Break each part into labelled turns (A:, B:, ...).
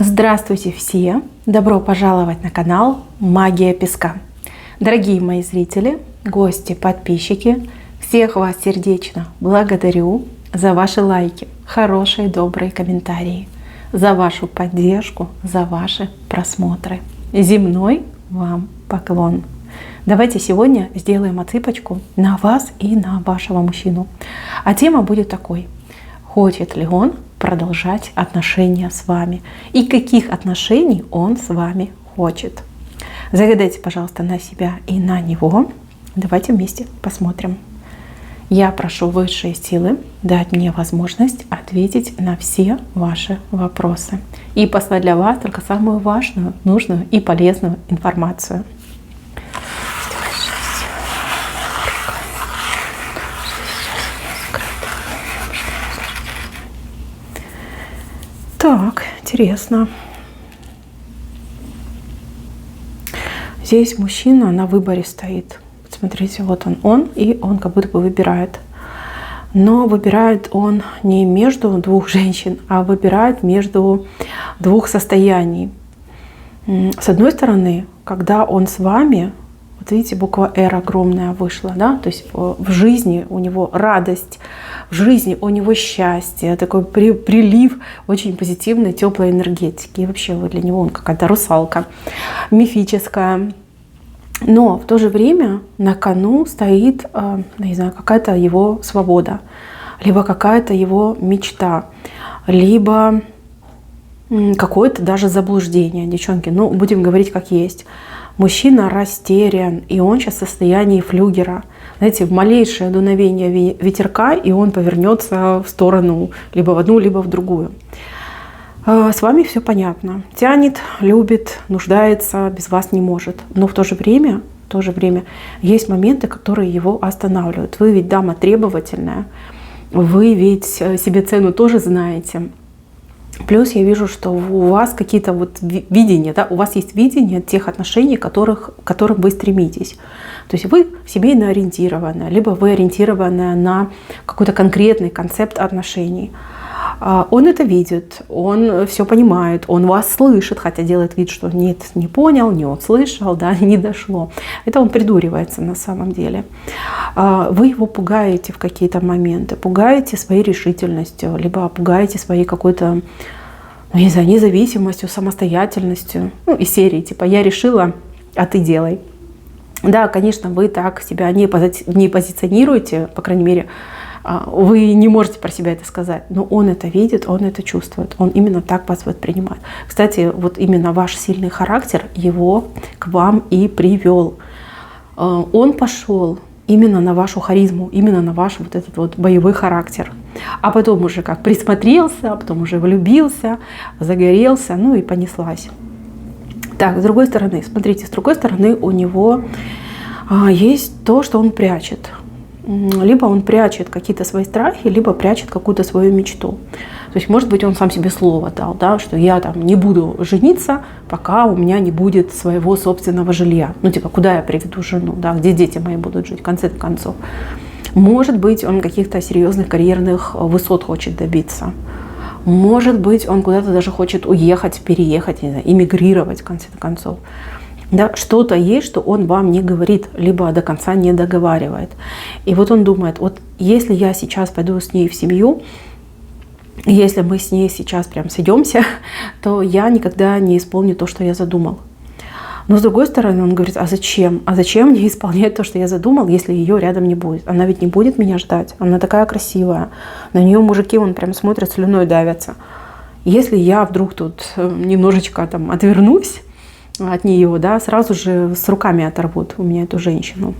A: Здравствуйте все! Добро пожаловать на канал Магия Песка. Дорогие мои зрители, гости, подписчики, всех вас сердечно благодарю за ваши лайки, хорошие, добрые комментарии, за вашу поддержку, за ваши просмотры. Земной вам поклон! Давайте сегодня сделаем отсыпочку на вас и на вашего мужчину. А тема будет такой: хочет ли он продолжать отношения с вами и каких отношений он с вами хочет. Загадайте, пожалуйста, на себя и на него. Давайте вместе посмотрим. Я прошу высшие силы дать мне возможность ответить на все ваши вопросы и послать для вас только самую важную, нужную и полезную информацию. Так, интересно. Здесь мужчина на выборе стоит. Смотрите, вот он и он как будто бы выбирает. Но выбирает он не между двух женщин, а выбирает между двух состояний. С одной стороны, когда он с вами, вот видите, буква «Р» огромная вышла, да, то есть в жизни у него радость, в жизни у него счастье, такой прилив очень позитивной, теплой энергетики. И вообще вот для него он какая-то русалка мифическая. Но в то же время на кону стоит, не знаю, какая-то его свобода, либо какая-то его мечта, либо какое-то даже заблуждение. Девчонки, ну будем говорить как есть. Мужчина растерян, и он сейчас в состоянии флюгера. Знаете, в малейшее дуновение ветерка, и он повернется в сторону либо в одну, либо в другую. С вами все понятно. Тянет, любит, нуждается, без вас не может. Но в то же время есть моменты, которые его останавливают. Вы ведь дама требовательная, вы ведь себе цену тоже знаете. Плюс я вижу, что у вас какие-то вот видения, да, у вас есть видение тех отношений, к которым вы стремитесь. То есть вы семейно ориентированная, либо вы ориентированная на какой-то конкретный концепт отношений. Он это видит, он все понимает, он вас слышит, хотя делает вид, что нет, не понял, не услышал, да, не дошло. Это он придуривается на самом деле. Вы его пугаете в какие-то моменты, пугаете своей решительностью, либо пугаете своей какой-то, не знаю, независимостью, самостоятельностью. Ну, из серии типа «я решила, а ты делай». Да, конечно, вы так себя не позиционируете, по крайней мере, вы не можете про себя это сказать, но он это видит, он это чувствует, он именно так вас воспринимает. Кстати, вот именно ваш сильный характер его к вам и привел. Он пошел именно на вашу харизму, именно на ваш вот этот вот боевой характер. А потом уже как присмотрелся, а потом уже влюбился, загорелся, ну и понеслась. Так, с другой стороны, смотрите, с другой стороны у него есть то, что он прячет. Либо он прячет какие-то свои страхи, либо прячет какую-то свою мечту. То есть, может быть, он сам себе слово дал, да, что я там не буду жениться, пока у меня не будет своего собственного жилья. Ну, типа, куда я приведу жену, да, где дети мои будут жить, в конце концов. Может быть, он каких-то серьезных карьерных высот хочет добиться. Может быть, он куда-то даже хочет уехать, переехать, не знаю, эмигрировать, в конце концов. Да, что-то есть, что он вам не говорит, либо до конца не договаривает. И вот он думает, вот если я сейчас пойду с ней в семью, если мы с ней сейчас прям сойдемся, то я никогда не исполню то, что я задумал. Но с другой стороны, он говорит, а зачем? А зачем мне исполнять то, что я задумал, если ее рядом не будет? Она ведь не будет меня ждать. Она такая красивая. На нее мужики, он прям смотрят, слюной давятся. Если я вдруг тут немножечко там отвернусь от нее, да, сразу же с руками оторвут у меня эту женщину.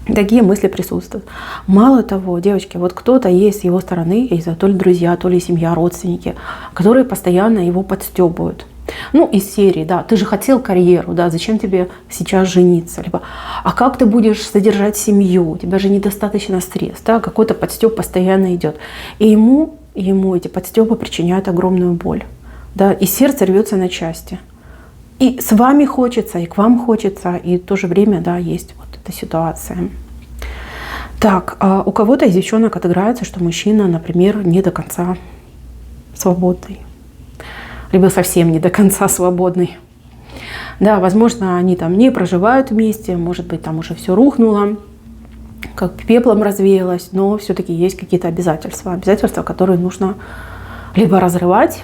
A: Такие мысли присутствуют. Мало того, девочки, вот кто-то есть с его стороны, есть то ли друзья, то ли семья, родственники, которые постоянно его подстебывают. Ну, из серии, да, ты же хотел карьеру, да, зачем тебе сейчас жениться? Либо, а как ты будешь содержать семью? У тебя же недостаточно средств, да, какой-то подстеб постоянно идет. И ему эти подстебы причиняют огромную боль, да, и сердце рвется на части. И с вами хочется, и к вам хочется, и в то же время, да, есть вот эта ситуация. Так, у кого-то из девчонок отыграется, что мужчина, например, не до конца свободный. либо совсем не до конца свободный. Да, возможно, они там не проживают вместе, может быть, там уже все рухнуло, как пеплом развеялось, но все-таки есть какие-то обязательства, которые нужно либо разрывать,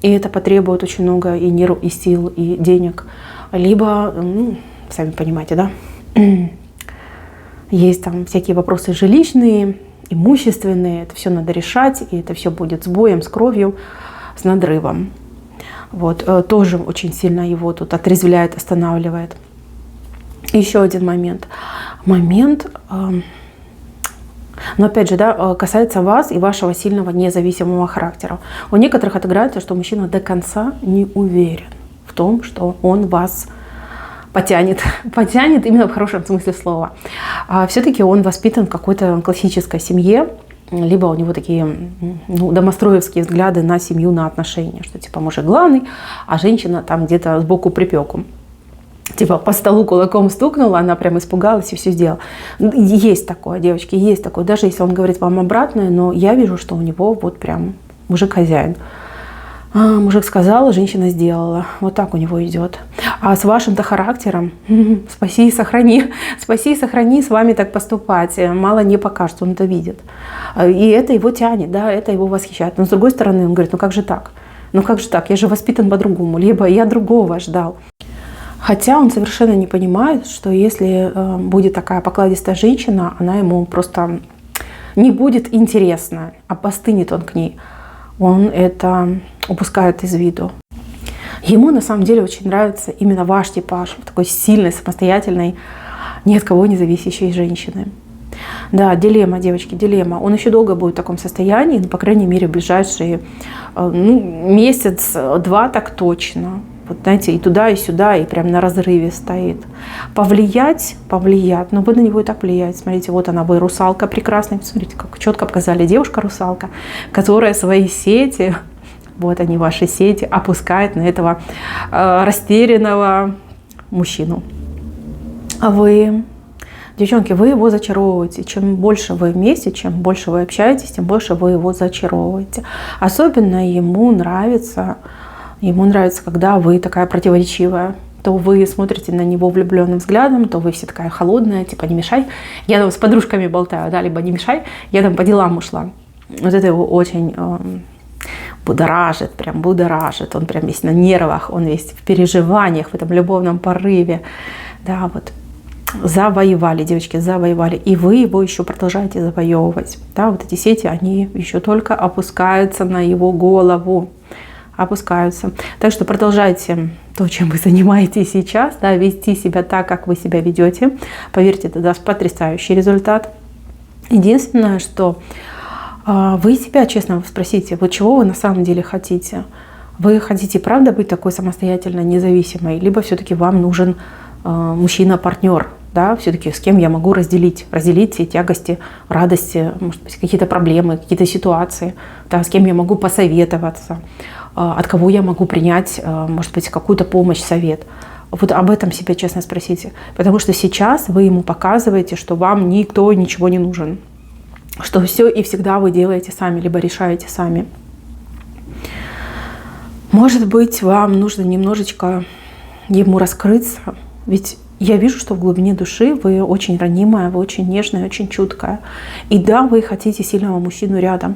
A: и это потребует очень много и нервов, и сил, и денег, либо, сами понимаете, да, есть там всякие вопросы жилищные, имущественные, это все надо решать, и это все будет с боем, с кровью, с надрывом. Вот, тоже очень сильно его тут отрезвляет, останавливает. Еще один момент. Но опять же, да, касается вас и вашего сильного независимого характера. У некоторых отыграется, что мужчина до конца не уверен в том, что он вас потянет именно в хорошем смысле слова. Все-таки он воспитан в какой-то классической семье, либо у него такие домостроевские взгляды на семью, на отношения, что типа мужик главный, а женщина там где-то сбоку припеку. Типа по столу кулаком стукнула, она прям испугалась и все сделала. Есть такое, девочки, есть такое. Даже если он говорит вам обратное, но я вижу, что у него вот прям мужик хозяин. Мужик сказал, женщина сделала. Вот так у него идет. А с вашим-то характером, спаси и сохрани. Спаси и сохрани с вами так поступать. Мало не покажется, он это видит. И это его тянет, да, это его восхищает. Но с другой стороны, он говорит, ну как же так? Ну как же так? Я же воспитан по-другому. Либо я другого ждал. Хотя он совершенно не понимает, что если будет такая покладистая женщина, она ему просто не будет интересна, а постынет он к ней. Он это упускает из виду. Ему на самом деле очень нравится именно ваш типаж, такой сильной, самостоятельной, ни от кого не зависящей женщины. Да, дилемма, девочки, дилемма. Он еще долго будет в таком состоянии, но, по крайней мере, в ближайшие месяц-два так точно. Вот, знаете, и туда, и сюда, и прям на разрыве стоит. Повлиять, но вы на него и так влияете. Смотрите, вот она, вы русалка прекрасная. Смотрите, как четко показали, девушка-русалка, которая свои сети, вот они, ваши сети, опускает на этого растерянного мужчину. А вы, девчонки, вы его зачаровываете. Чем больше вы вместе, чем больше вы общаетесь, тем больше вы его зачаровываете. Особенно ему нравится, когда вы такая противоречивая. То вы смотрите на него влюбленным взглядом, то вы все такая холодная, типа не мешай. Я там с подружками болтаю, да, либо не мешай, я там по делам ушла. Вот это его очень будоражит, он прям весь на нервах, он весь в переживаниях, в этом любовном порыве. Да, вот. Завоевали, девочки, завоевали. И вы его еще продолжаете завоевывать. Да, вот эти сети, они еще только опускаются на его голову. Опускаются. Так что продолжайте то, чем вы занимаетесь сейчас, да, вести себя так, как вы себя ведете. Поверьте, это даст потрясающий результат. Единственное, что вы себя честно спросите, вот чего вы на самом деле хотите. Вы хотите, правда, быть такой самостоятельно независимой, либо все-таки вам нужен мужчина-партнер, да, все-таки с кем я могу разделить все тягости, радости, может быть, какие-то проблемы, какие-то ситуации, да, с кем я могу посоветоваться, от кого я могу принять, может быть, какую-то помощь, совет. Вот об этом себя честно спросите. Потому что сейчас вы ему показываете, что вам никто ничего не нужен. Что все и всегда вы делаете сами, либо решаете сами. Может быть, вам нужно немножечко ему раскрыться. Ведь я вижу, что в глубине души вы очень ранимая, вы очень нежная, очень чуткая. И да, вы хотите сильного мужчину рядом.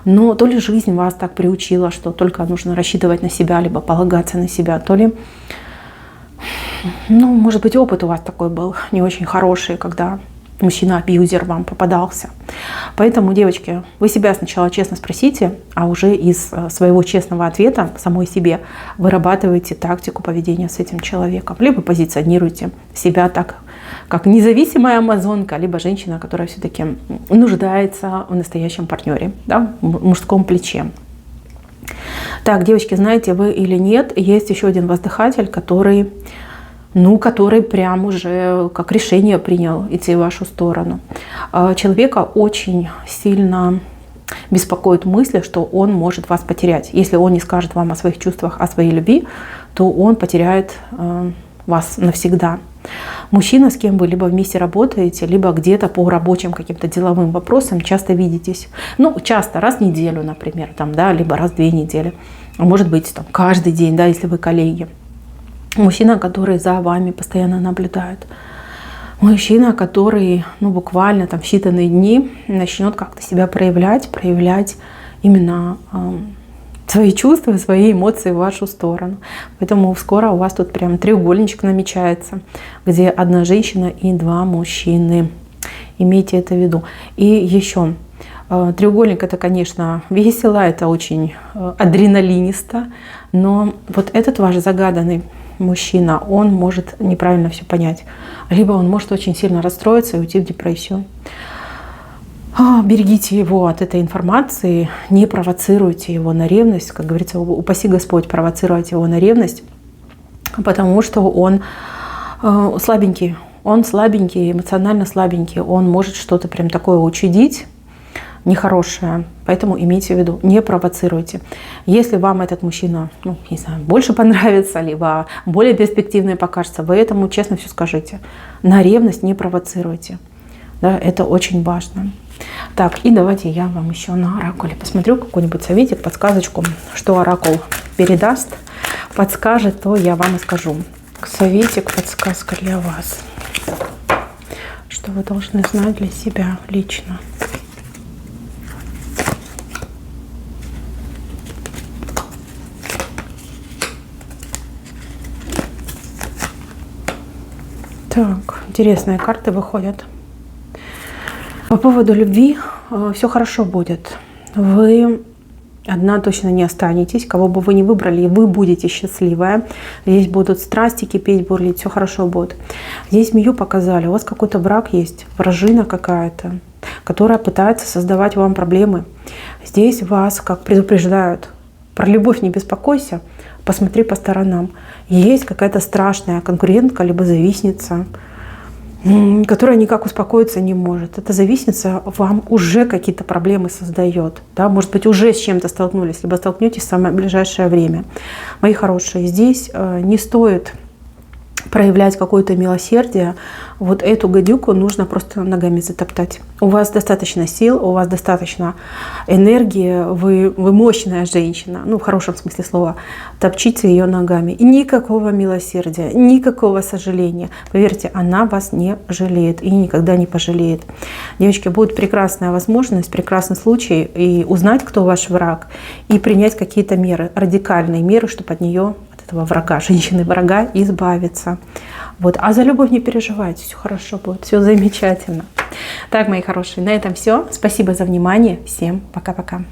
A: Но то ли жизнь вас так приучила, что только нужно рассчитывать на себя, либо полагаться на себя, то ли, может быть, опыт у вас такой был не очень хороший, когда мужчина-абьюзер вам попадался. Поэтому, девочки, вы себя сначала честно спросите, а уже из своего честного ответа самой себе вырабатывайте тактику поведения с этим человеком. Либо позиционируйте себя так, как независимая амазонка, либо женщина, которая все-таки нуждается в настоящем партнере, да, в мужском плече. Так, девочки, знаете вы или нет, есть еще один воздыхатель, который прям уже как решение принял идти в вашу сторону. Человека очень сильно беспокоит мысль, что он может вас потерять. Если он не скажет вам о своих чувствах, о своей любви, то он потеряет вас навсегда. Мужчина, с кем вы либо вместе работаете, либо где-то по рабочим каким-то деловым вопросам часто видитесь. Ну, часто, раз в неделю, например, там, да, либо раз в 2 недели. А может быть, там, каждый день, да, если вы коллеги. Мужчина, который за вами постоянно наблюдает. Мужчина, который, ну, буквально там в считанные дни начнет как-то себя проявлять именно свои чувства, свои эмоции в вашу сторону. Поэтому скоро у вас тут прям треугольничек намечается, где 1 женщина и 2 мужчины. Имейте это в виду. И еще, треугольник — это, конечно, весело, это очень адреналинисто, но вот этот ваш загаданный мужчина, он может неправильно все понять. Либо он может очень сильно расстроиться и уйти в депрессию. Берегите его от этой информации, не провоцируйте его на ревность. Как говорится, упаси Господь провоцировать его на ревность, потому что он слабенький. Он слабенький, эмоционально слабенький. Он может что-то прям такое учудить нехорошее. Поэтому имейте в виду, не провоцируйте. Если вам этот мужчина, ну, не знаю, больше понравится, либо более перспективный покажется, вы этому честно все скажите. На ревность не провоцируйте. Да, это очень важно. Так, и давайте я вам еще на оракуле посмотрю какой-нибудь советик, подсказочку, что оракул передаст, подскажет, то я вам и скажу. Советик, подсказка для вас. Что вы должны знать для себя лично. Так, интересные карты выходят. По поводу любви все хорошо будет. Вы одна точно не останетесь. Кого бы вы ни выбрали, вы будете счастливая. Здесь будут страсти кипеть, бурлить, все хорошо будет. Здесь змею показали. У вас какой-то брак есть, вражина какая-то, которая пытается создавать вам проблемы. Здесь вас как предупреждают. Про любовь не беспокойся, посмотри по сторонам. Есть какая-то страшная конкурентка, либо завистница, которая никак успокоиться не может. Эта завистница вам уже какие-то проблемы создает. Да? Может быть, уже с чем-то столкнулись, либо столкнетесь в самое ближайшее время. Мои хорошие, здесь не стоит проявлять какое-то милосердие. Вот эту гадюку нужно просто ногами затоптать. У вас достаточно сил, у вас достаточно энергии, вы мощная женщина, ну в хорошем смысле слова. Топчите ее ногами. И никакого милосердия, никакого сожаления. Поверьте, она вас не жалеет и никогда не пожалеет. Девочки, будет прекрасная возможность, прекрасный случай и узнать, кто ваш враг, и принять какие-то меры, радикальные меры, чтобы от нее, этого врага, женщины-врага, избавиться. Вот. А за любовь не переживайте, все хорошо будет, все замечательно. Так, мои хорошие, на этом все. Спасибо за внимание. Всем пока-пока.